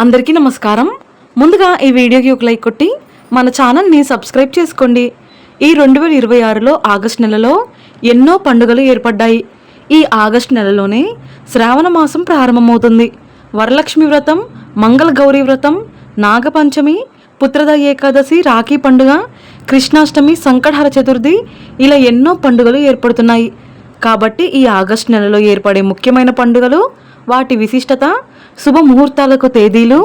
అందరికీ నమస్కారం. ముందుగా ఈ వీడియోకి ఒక లైక్ కొట్టి మన ఛానల్ని సబ్స్క్రైబ్ చేసుకోండి. ఈ 2026లో ఆగస్టు నెలలో ఎన్నో పండుగలు ఏర్పడ్డాయి. ఈ ఆగస్టు నెలలోనే శ్రావణ మాసం ప్రారంభమవుతుంది. వరలక్ష్మి వ్రతం, మంగళ గౌరీ వ్రతం, నాగపంచమి, పుత్రద ఏకాదశి, రాఖీ పండుగ, కృష్ణాష్టమి, సంకటహర చతుర్థి ఇలా ఎన్నో పండుగలు ఏర్పడుతున్నాయి. కాబట్టి ఈ ఆగస్టు నెలలో ఏర్పడే ముఖ్యమైన పండుగలు, వాటి విశిష్టత, శుభ ముహూర్తాలకు తేదీలు,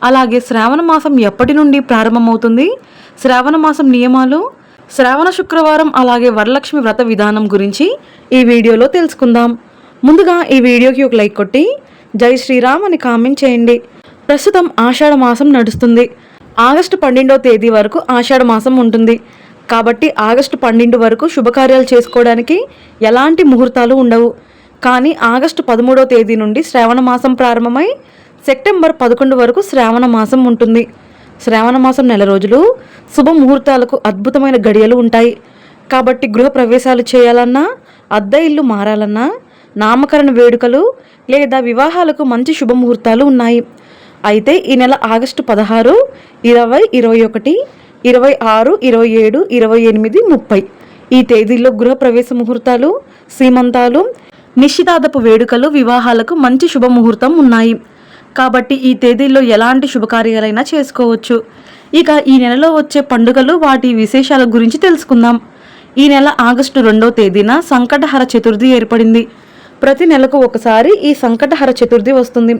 అలాగే శ్రావణ మాసం ఎప్పటి నుండి ప్రారంభమవుతుంది, శ్రావణ మాసం నియమాలు, శ్రావణ శుక్రవారం, అలాగే వరలక్ష్మి వ్రత విధానం గురించి ఈ వీడియోలో తెలుసుకుందాం. ముందుగా ఈ వీడియోకి ఒక లైక్ కొట్టి జై శ్రీరామ్ అని కామెంట్ చేయండి. ప్రస్తుతం ఆషాఢ మాసం నడుస్తుంది. ఆగస్టు 12వ తేదీ వరకు ఆషాఢ మాసం ఉంటుంది. కాబట్టి ఆగస్టు 12 వరకు శుభకార్యాలు చేసుకోవడానికి ఎలాంటి ముహూర్తాలు ఉండవు. కానీ ఆగస్టు 13వ తేదీ నుండి శ్రావణ మాసం ప్రారంభమై సెప్టెంబర్ 11 వరకు శ్రావణ మాసం ఉంటుంది. శ్రావణ మాసం నెల రోజులు శుభ ముహూర్తాలకు అద్భుతమైన గడియలు ఉంటాయి. కాబట్టి గృహ ప్రవేశాలు చేయాలన్నా, అద్దె ఇల్లు మారాలన్నా, నామకరణ వేడుకలు లేదా వివాహాలకు మంచి శుభముహూర్తాలు ఉన్నాయి. అయితే ఈ నెల ఆగస్టు 16, 20, 21, 26, 27, 28, 30 ఈ తేదీల్లో గృహప్రవేశ ముహూర్తాలు, సీమంతాలు, నిశ్చితార్థపు వేడుకలు, వివాహాలకు మంచి శుభముహూర్తం ఉన్నాయి. కాబట్టి ఈ తేదీల్లో ఎలాంటి శుభకార్యాలైనా చేసుకోవచ్చు. ఇక ఈ నెలలో వచ్చే పండుగలు, వాటి విశేషాల గురించి తెలుసుకుందాం. ఈ నెల ఆగస్టు 2వ తేదీన సంకటహర చతుర్థి ఏర్పడింది. ప్రతి నెలకు ఒకసారి ఈ సంకటహర చతుర్థి వస్తుంది.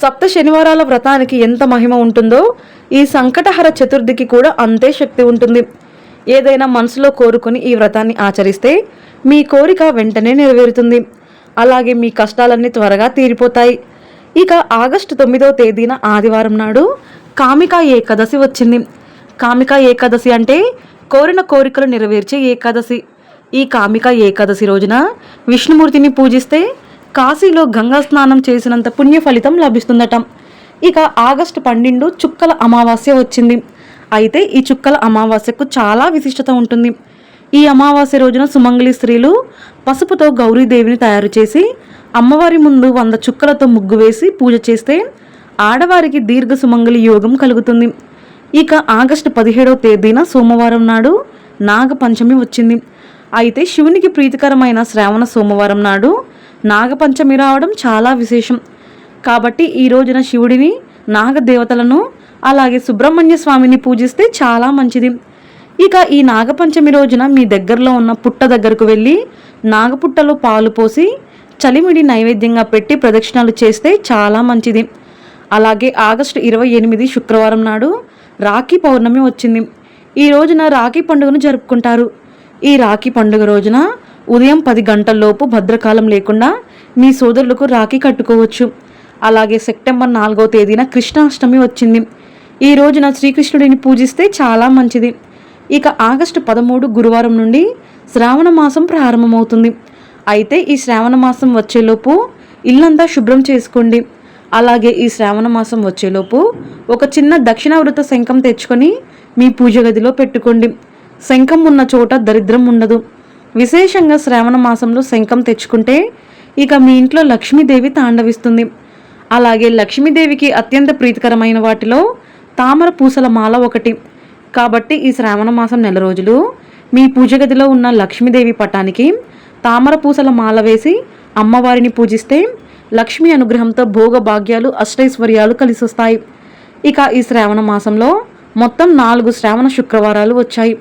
సప్త శనివారాల వ్రతానికి ఎంత మహిమ ఉంటుందో ఈ సంకటహర చతుర్థికి కూడా అంతే శక్తి ఉంటుంది. ఏదైనా మనసులో కోరుకొని ఈ వ్రతాన్ని ఆచరిస్తే మీ కోరిక వెంటనే నెరవేరుతుంది. అలాగే మీ కష్టాలన్నీ త్వరగా తీరిపోతాయి. ఇక ఆగస్టు 9వ తేదీన ఆదివారం నాడు కామికా ఏకాదశి వచ్చింది. కామికా ఏకాదశి అంటే కోరిన కోరికలు నెరవేర్చే ఏకాదశి. ఈ కామికా ఏకాదశి రోజున విష్ణుమూర్తిని పూజిస్తే కాశీలో గంగా స్నానం చేసినంత పుణ్య ఫలితం లభిస్తుందట. ఇక ఆగస్టు 12 చుక్కల అమావాస్య వచ్చింది. అయితే ఈ చుక్కల అమావాస్యకు చాలా విశిష్టత ఉంటుంది. ఈ అమావాస్య రోజున సుమంగళి స్త్రీలు పసుపుతో గౌరీదేవిని తయారు చేసి అమ్మవారి ముందు 100 చుక్కలతో ముగ్గు వేసి పూజ చేస్తే ఆడవారికి దీర్ఘ సుమంగళి యోగం కలుగుతుంది. ఇక ఆగస్టు 17వ తేదీన సోమవారం నాడు నాగపంచమి వచ్చింది. అయితే శివునికి ప్రీతికరమైన శ్రావణ సోమవారం నాడు నాగపంచమి రావడం చాలా విశేషం. కాబట్టి ఈ రోజున శివుడిని, నాగదేవతలను, అలాగే సుబ్రహ్మణ్య స్వామిని పూజిస్తే చాలా మంచిది. ఇక ఈ నాగపంచమి రోజున మీ దగ్గరలో ఉన్న పుట్ట దగ్గరకు వెళ్ళి నాగపుట్టలో పాలు పోసి చలిమిడి నైవేద్యంగా పెట్టి ప్రదక్షిణాలు చేస్తే చాలా మంచిది. అలాగే ఆగస్టు 28 శుక్రవారం నాడు రాఖీ పౌర్ణమి వచ్చింది. ఈ రోజున రాఖీ పండుగను జరుపుకుంటారు. ఈ రాఖీ పండుగ రోజున ఉదయం 10 గంటల్లోపు భద్రకాలం లేకుండా మీ సోదరులకు రాఖీ కట్టుకోవచ్చు. అలాగే సెప్టెంబర్ 4వ తేదీన కృష్ణాష్టమి వచ్చింది. ఈ రోజున శ్రీకృష్ణుడిని పూజిస్తే చాలా మంచిది. ఇక ఆగస్టు 13 గురువారం నుండి శ్రావణ మాసం ప్రారంభమవుతుంది. అయితే ఈ శ్రావణ మాసం వచ్చేలోపు ఇల్లంతా శుభ్రం చేసుకోండి. అలాగే ఈ శ్రావణ మాసం వచ్చేలోపు ఒక చిన్న దక్షిణావృత శంఖం తెచ్చుకొని మీ పూజ గదిలో పెట్టుకోండి. శంఖం ఉన్న చోట దరిద్రం ఉండదు. విశేషంగా శ్రావణ మాసంలో శంఖం తెచ్చుకుంటే ఇక మీ ఇంట్లో లక్ష్మీదేవి తాండవిస్తుంది. అలాగే లక్ష్మీదేవికి అత్యంత ప్రీతికరమైన వాటిలో తామర పూసల మాల ఒకటి. కాబట్టి ఈ శ్రావణ మాసం నెల రోజులు మీ పూజ గదిలో ఉన్న లక్ష్మీదేవి పటానికి తామర పూసల మాల వేసి అమ్మవారిని పూజిస్తే లక్ష్మీ అనుగ్రహంతో భోగ భాగ్యాలు, అష్టైశ్వర్యాలు కలిసి వస్తాయి. ఇక ఈ శ్రావణ మాసంలో మొత్తం 4 శ్రావణ శుక్రవారాలు వచ్చాయి.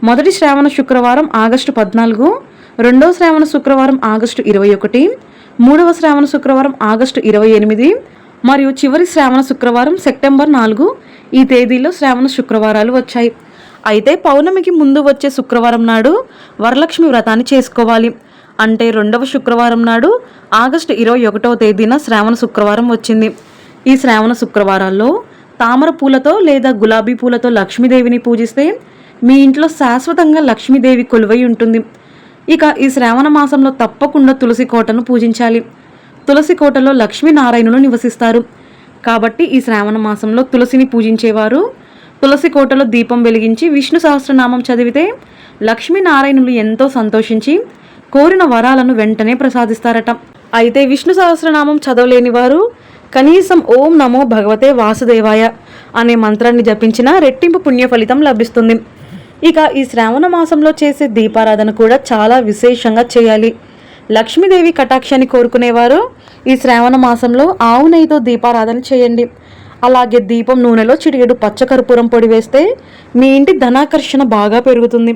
మొదటి శ్రావణ శుక్రవారం ఆగస్టు 14, రెండవ శ్రావణ శుక్రవారం ఆగస్టు 21, మూడవ శ్రావణ శుక్రవారం ఆగస్టు 28 మరియు చివరి శ్రావణ శుక్రవారం సెప్టెంబర్ 4 ఈ తేదీలో శ్రావణ శుక్రవారాలు వచ్చాయి. అయితే పౌర్ణమికి ముందు వచ్చే శుక్రవారం నాడు వరలక్ష్మి వ్రతాన్ని చేసుకోవాలి. అంటే 2వ శుక్రవారం నాడు ఆగస్టు 21వ తేదీన శ్రావణ శుక్రవారం వచ్చింది. ఈ శ్రావణ శుక్రవారాల్లో తామర పూలతో లేదా గులాబీ పూలతో లక్ష్మీదేవిని పూజిస్తే మీ ఇంట్లో శాశ్వతంగా లక్ష్మీదేవి కొలువై ఉంటుంది. ఇక ఈ శ్రావణ మాసంలో తప్పకుండా తులసి కోటను పూజించాలి. తులసి కోటలో లక్ష్మీనారాయణులు నివసిస్తారు. కాబట్టి ఈ శ్రావణ మాసంలో తులసిని పూజించేవారు తులసి కోటలో దీపం వెలిగించి విష్ణు సహస్రనామం చదివితే లక్ష్మీనారాయణులు ఎంతో సంతోషించి కోరిన వరాలను వెంటనే ప్రసాదిస్తారట. అయితే విష్ణు సహస్రనామం చదవలేని వారు కనీసం ఓం నమో భగవతే వాసుదేవాయ అనే మంత్రాన్ని జపించినా రెట్టింపు పుణ్య ఫలితం లభిస్తుంది. ఇక ఈ శ్రావణ మాసంలో చేసే దీపారాధన కూడా చాలా విశేషంగా చేయాలి. లక్ష్మీదేవి కటాక్షాన్ని కోరుకునేవారు ఈ శ్రావణ మాసంలో ఆవు నెయ్యితో దీపారాధన చేయండి. అలాగే దీపం నూనెలో చిటికెడు పచ్చకర్పూరం పొడి వేస్తే మీ ఇంటి ధనాకర్షణ బాగా పెరుగుతుంది.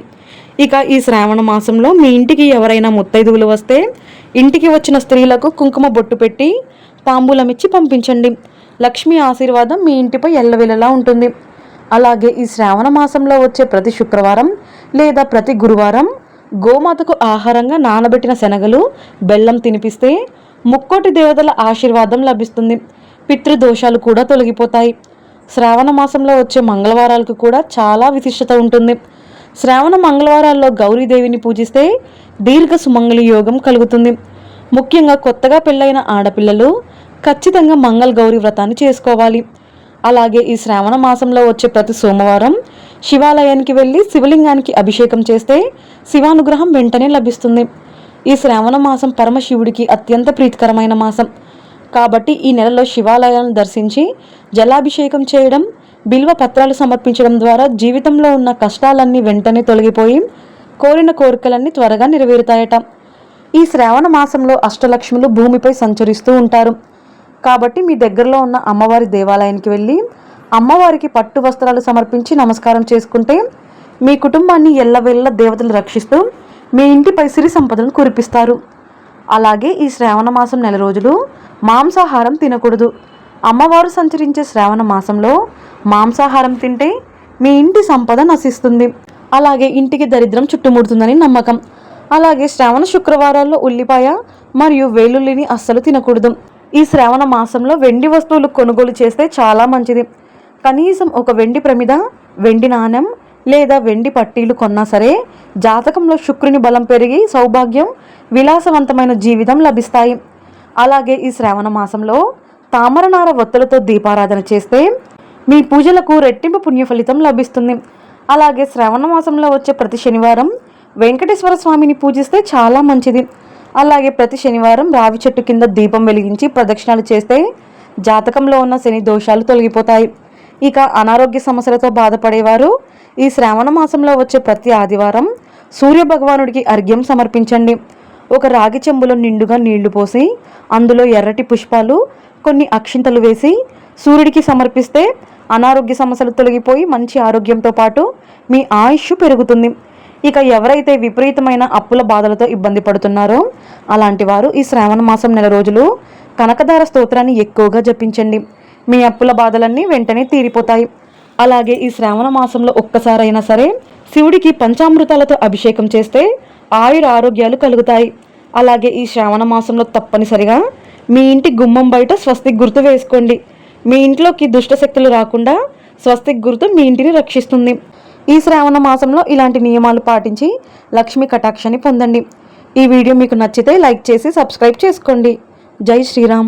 ఇక ఈ శ్రావణ మాసంలో మీ ఇంటికి ఎవరైనా ముత్తైదువులు వస్తే ఇంటికి వచ్చిన స్త్రీలకు కుంకుమ బొట్టు పెట్టి తాంబూలమిచ్చి పంపించండి. లక్ష్మీ ఆశీర్వాదం మీ ఇంటిపై ఎల్లవెల్లలా ఉంటుంది. అలాగే ఈ శ్రావణ మాసంలో వచ్చే ప్రతి శుక్రవారం లేదా ప్రతి గురువారం గోమాతకు ఆహారంగా నానబెట్టిన శనగలు, బెల్లం తినిపిస్తే ముక్కోటి దేవతల ఆశీర్వాదం లభిస్తుంది. పితృదోషాలు కూడా తొలగిపోతాయి. శ్రావణ మాసంలో వచ్చే మంగళవారాలకు కూడా చాలా విశిష్టత ఉంటుంది. శ్రావణ మంగళవారాల్లో గౌరీదేవిని పూజిస్తే దీర్ఘ సుమంగళి యోగం కలుగుతుంది. ముఖ్యంగా కొత్తగా పెళ్ళైన ఆడపిల్లలు ఖచ్చితంగా మంగళ గౌరీ వ్రతాన్ని చేసుకోవాలి. అలాగే ఈ శ్రావణ మాసంలో వచ్చే ప్రతి సోమవారం శివాలయానికి వెళ్ళి శివలింగానికి అభిషేకం చేస్తే శివానుగ్రహం వెంటనే లభిస్తుంది. ఈ శ్రావణ మాసం పరమశివుడికి అత్యంత ప్రీతికరమైన మాసం కాబట్టి ఈ నెలలో శివాలయాలను దర్శించి జలాభిషేకం చేయడం, బిల్వ పత్రాలు సమర్పించడం ద్వారా జీవితంలో ఉన్న కష్టాలన్నీ వెంటనే తొలగిపోయి కోరిన కోరికలన్నీ త్వరగా నెరవేరుతాయట. ఈ శ్రావణ మాసంలో అష్టలక్ష్ములు భూమిపై సంచరిస్తూ ఉంటారు కాబట్టి మీ దగ్గరలో ఉన్న అమ్మవారి దేవాలయానికి వెళ్ళి అమ్మవారికి పట్టు వస్త్రాలు సమర్పించి నమస్కారం చేసుకుంటే మీ కుటుంబాన్ని ఎల్లవేళ దేవతలు రక్షిస్తూ మీ ఇంటిపై సిరి సంపదలను కురిపిస్తారు. అలాగే ఈ శ్రావణ మాసం నెల రోజులు మాంసాహారం తినకూడదు. అమ్మవారు సంచరించే శ్రావణ మాసంలో మాంసాహారం తింటే మీ ఇంటి సంపద నశిస్తుంది. అలాగే ఇంటికి దరిద్రం చుట్టుముడుతుందని నమ్మకం. అలాగే శ్రావణ శుక్రవారాల్లో ఉల్లిపాయ మరియు వెల్లుల్లిని అస్సలు తినకూడదు. ఈ శ్రావణ మాసంలో వెండి వస్తువులు కొనుగోలు చేస్తే చాలా మంచిది. కనీసం ఒక వెండి ప్రమిద, వెండి నాణెం లేదా వెండి పట్టీలు కొన్నా సరే జాతకంలో శుక్రుని బలం పెరిగి సౌభాగ్యం, విలాసవంతమైన జీవితం లభిస్తాయి. అలాగే ఈ శ్రావణ మాసంలో తామరనార ఒత్తులతో దీపారాధన చేస్తే మీ పూజలకు రెట్టింపు పుణ్య ఫలితం లభిస్తుంది. అలాగే శ్రావణ మాసంలో వచ్చే ప్రతి శనివారం వెంకటేశ్వర స్వామిని పూజిస్తే చాలా మంచిది. అలాగే ప్రతి శనివారం రావి చెట్టు కింద దీపం వెలిగించి ప్రదక్షిణాలు చేస్తే జాతకంలో ఉన్న శని దోషాలు తొలగిపోతాయి. ఇక అనారోగ్య సమస్యలతో బాధపడేవారు ఈ శ్రావణ మాసంలో వచ్చే ప్రతి ఆదివారం సూర్య భగవానుడికి అర్ఘ్యం సమర్పించండి. ఒక రాగి చెంబులో నిండుగా నీళ్లు పోసి అందులో ఎర్రటి పుష్పాలు, కొన్ని అక్షింతలు వేసి సూర్యుడికి సమర్పిస్తే అనారోగ్య సమస్యలు తొలగిపోయి మంచి ఆరోగ్యంతో పాటు మీ ఆయుష్ పెరుగుతుంది. ఇక ఎవరైతే విపరీతమైన అప్పుల బాధలతో ఇబ్బంది పడుతున్నారో అలాంటి వారు ఈ శ్రావణ మాసం నెల రోజులు కనకదార స్తోత్రాన్ని ఎక్కువగా జపించండి. మీ అప్పుల బాధలన్నీ వెంటనే తీరిపోతాయి. అలాగే ఈ శ్రావణ మాసంలో ఒక్కసారైనా సరే శివుడికి పంచామృతాలతో అభిషేకం చేస్తే ఆయుర ఆరోగ్యాలు కలుగుతాయి. అలాగే ఈ శ్రావణ మాసంలో తప్పనిసరిగా మీ ఇంటి గుమ్మం బయట స్వస్తిక్ గుర్తు వేసుకోండి. మీ ఇంట్లోకి దుష్టశక్తులు రాకుండా స్వస్తిక్ గుర్తు మీ ఇంటిని రక్షిస్తుంది. ఈ శ్రావణ మాసంలో ఇలాంటి నియమాలు పాటించి లక్ష్మీ కటాక్షాన్ని పొందండి. ఈ వీడియో మీకు నచ్చితే లైక్ చేసి సబ్స్క్రైబ్ చేసుకోండి. జై శ్రీరామ్.